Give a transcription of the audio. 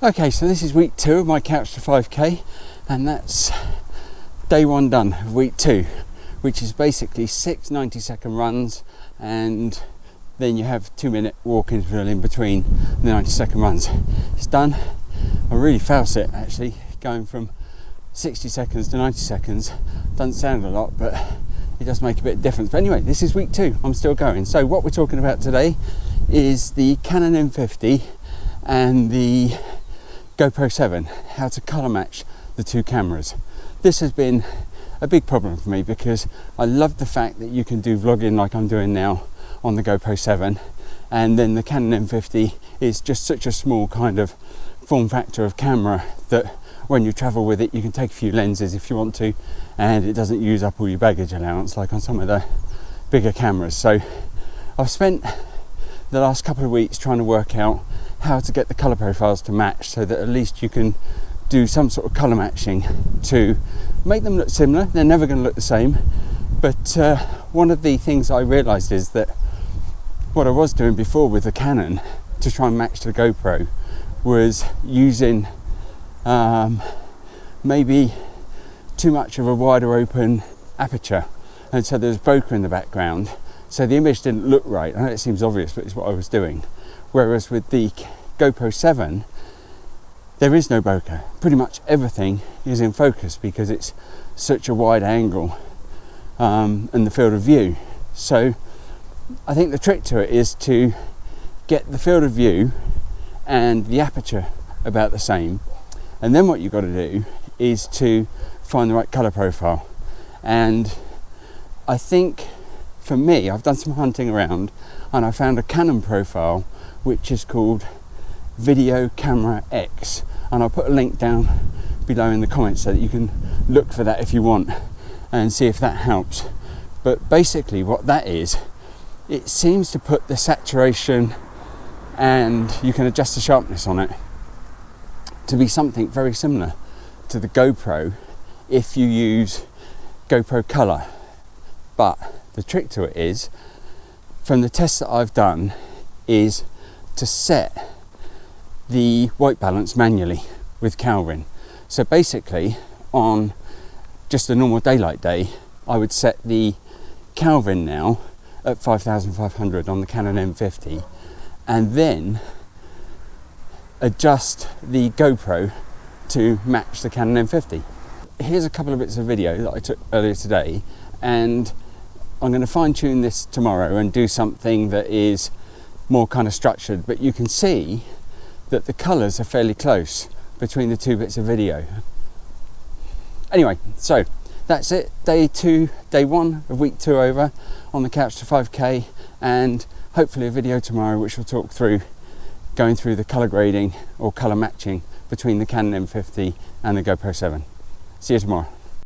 Okay, so this is week 2 of my Couch to 5k, and that's day 1 done of week 2, which is basically 6 90-second runs, and then you have 2-minute walk interval in between the 90-second runs. It's done. I really felt it actually, going from 60 seconds to 90 seconds. Doesn't sound a lot, but it does make a bit of difference. But anyway, this is week 2. I'm still going. So what we're talking about today is the Canon M50 and the GoPro 7, how to colour match the two cameras. This has been a big problem for me because I love the fact that you can do vlogging like I'm doing now on the GoPro 7, and then the Canon M50 is just such a small kind of form factor of camera that when you travel with it you can take a few lenses if you want to, and it doesn't use up all your baggage allowance like on some of the bigger cameras. So I've spent the last couple of weeks trying to work out how to get the colour profiles to match, so that at least you can do some sort of colour matching to make them look similar. They're never going to look the same, but one of the things I realised is that what I was doing before with the Canon to try and match the GoPro was using maybe too much of a wider open aperture, and so there's bokeh in the background, so the image didn't look right. I know it seems obvious, but it's what I was doing. Whereas with the GoPro 7 there is no bokeh. Pretty much everything is in focus because it's such a wide angle and the field of view. So I think the trick to it is to get the field of view and the aperture about the same, and then what you've got to do is to find the right colour profile. And I think for me, I've done some hunting around and I found a Canon profile which is called Video Camera X, and I'll put a link down below in the comments so that you can look for that if you want and see if that helps. But basically what that is, it seems to put the saturation, and you can adjust the sharpness on it to be something very similar to the GoPro if you use GoPro Color. But the trick to it is, from the tests that I've done, is to set the white balance manually with Kelvin. So basically on just a normal daylight day I would set the Kelvin now at 5500 on the Canon M50, and then adjust the GoPro to match the Canon M50. Here's a couple of bits of video that I took earlier today, and I'm going to fine tune this tomorrow and do something that is more kind of structured, but you can see that the colours are fairly close between the two bits of video. Anyway, so that's it. Day 1 of week 2 over on the Couch to 5k, and hopefully a video tomorrow which will talk through going through the colour grading or colour matching between the Canon M50 and the GoPro 7. See you tomorrow.